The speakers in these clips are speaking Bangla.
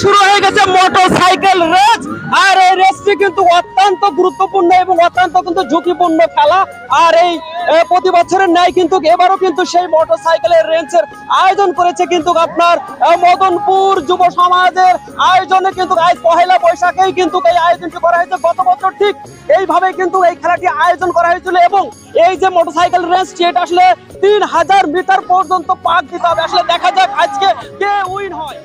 শুরু হয়ে গেছে মোটরসাইকেল রেস। আর এই রেসটি কিন্তু অত্যন্ত গুরুত্বপূর্ণ এবং অত্যন্ত কিন্তু ঝুঁকিপূর্ণ খেলা। আর এই প্রতি বছরের ন্যায় কিন্তু এবারও কিন্তু সেই মোটরসাইকেলের রেসের আয়োজন করেছে কিন্তু আপনার মদনপুর যুব সমাজের আয়োজনে কিন্তু আজ পহেলা বৈশাখেই কিন্তু এই আয়োজনটি করা হয়েছে। গত বছর ঠিক এইভাবে কিন্তু এই খেলাটি আয়োজন করা হয়েছিল এবং এই যে মোটরসাইকেল রেসটি এটা আসলে 3000 মিটার পর্যন্ত পাক দিতে হবে। আসলে দেখা যাক আজকে কে উইন হয়।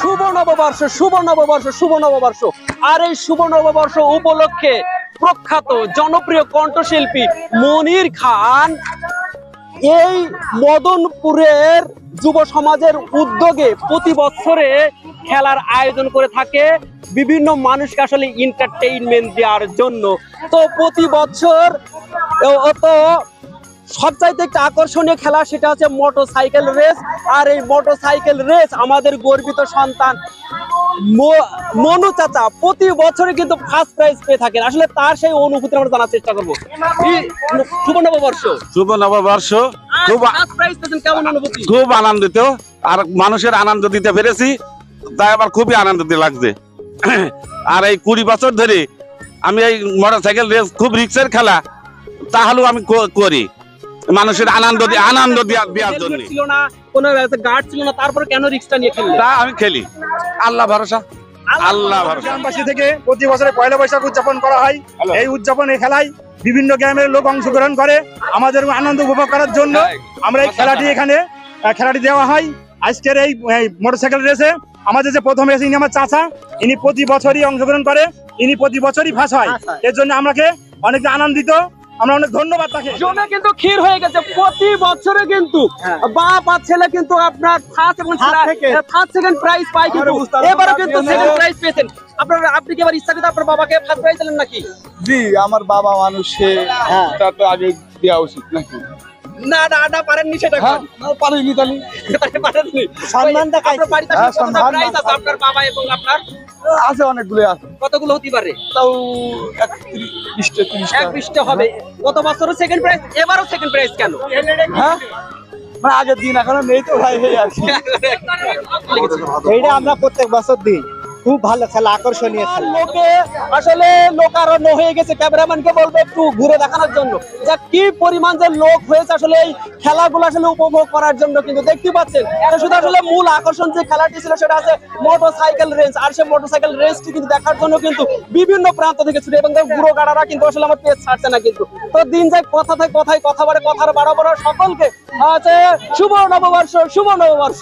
শুভ নববর্ষ, শুভ নববর্ষ, শুভ নববর্ষ। আর এই শুভ নববর্ষ উপলক্ষে প্রখ্যাত জনপ্রিয় কণ্ঠশিল্পী মনির খান এই মদনপুরের যুব সমাজের উদ্যোগে প্রতি বছরে খেলার আয়োজন করে থাকে বিভিন্ন মানুষকে আসলে এন্টারটেইনমেন্ট দেওয়ার জন্য। তো প্রতি বছর তো সবচাইতে একটা আকর্ষণীয় খেলা সেটা হচ্ছে মোটরসাইকেল রেস। আর এই মোটরসাইকেল রেস আমাদের গর্বিত সন্তান মনু চাচা প্রতি বছরে কিন্তু ফার্স্ট প্রাইজ পেয়ে থাকেন। আসলে তার সেই অনুভূতি আমরা জানার চেষ্টা করবো। শুভ নববর্ষ। শুভ নববর্ষ। কেমন অনুভূতি? খুব আনন্দিত, আর মানুষের আনন্দ দিতে পেরেছি, তাই আমার খুবই আনন্দিত লাগছে। আর এই 20 বছর ধরে আমি এই মোটরসাইকেল রেস খুব রিক্সের খেলা, তাহলেও আমি করি মানুষের আনন্দ দেওয়ার জন্য। ছিল না, কোনো গার্ড ছিল না, তারপর কেন রিক্সটা নিয়ে খেলি? তা আমি খেলি আল্লাহ ভরসা। আল্লাহ ভরসা। গ্রামবাসী থেকে প্রতি বছরে পয়লা বৈশাখ উদযাপন করা হয়। এই উদযাপনে খেলায় বিভিন্ন গ্রামের লোক অংশগ্রহণ করে আমাদের আনন্দ উপভোগ করার জন্য আমরা এই খেলাটি এখানে খেলাটি দেওয়া হয়। আজকের এই মোটরসাইকেল রেসে আমাদের যে প্রথম এসে ইনি আমার চাচা, ইনি প্রতি বছরই অংশগ্রহণ করে, ইনি প্রতি বছরই ফার্স্ট হয়। এর জন্য আমাকে অনেক আনন্দিত, আমরা অনেক ধন্যবাদ তাকে। জমে কিন্তু ক্ষীর হয়ে গেছে প্রতি বছরে কিন্তু বাপ আর ছেলে কিন্তু আপনার ফার্স্ট এবং সেকেন্ড প্রাইজ পায়, কিন্তু এবারও কিন্তু সেকেন্ড প্রাইজ পেয়েছেন। আপনি কি এবার ইচ্ছাকৃত আপনার বাবাকে ফার্স্ট প্রাইজ দিলেন নাকি? জি, আমার বাবা মানুষ, তা তো আগে দেওয়া উচিত নাকি? না না না, পারেননি সেটা। পারিনি তাহলে পারেননি। সম্মানটা আপনার বাড়িতে কতটা প্রাইজ আছে আপনার বাবা এবং আপনার? আছে, অনেকগুলো আছে। কতগুলো হতে পারে? তাও 20-30টা হবে। গত বছরও সেকেন্ড প্রাইজ, এবারও সেকেন্ড প্রাইজ কেন? হ্যাঁ, মানে আগের দিন এখনো নেই তো ভাই, হয়ে আছে। এইটা আমরা প্রত্যেক বছর দিই। খুব ভালো খেলা, আকর্ষণীয় খেলা। লোকে আসলে লোকারণ্য হয়ে গেছে। ক্যামেরাম্যানকে বলবো একটু ঘুরে দেখানোর জন্য যে কি পরিমাণ যে লোক হয়েছে আসলে এই খেলাগুলো আসলে উপভোগ করার জন্য। কিন্তু দেখতে পাচ্ছেন শুধু আসলে মূল আকর্ষণ যে খেলাটি ছিল সেটা আছে মোটরসাইকেল রেস। আর সেই মোটরসাইকেল রেসটি কিন্তু দেখার জন্য কিন্তু বিভিন্ন প্রান্ত থেকে ছুটে এবং বুড়ো গাড়ারা কিন্তু আসলে আমার পেজ ছাড়ছে না। কিন্তু তো দিন যায় কথা থেকে কথা বাড়ে, কথার বাড়া সকলকে আছে শুভ নববর্ষ, শুভ নববর্ষ।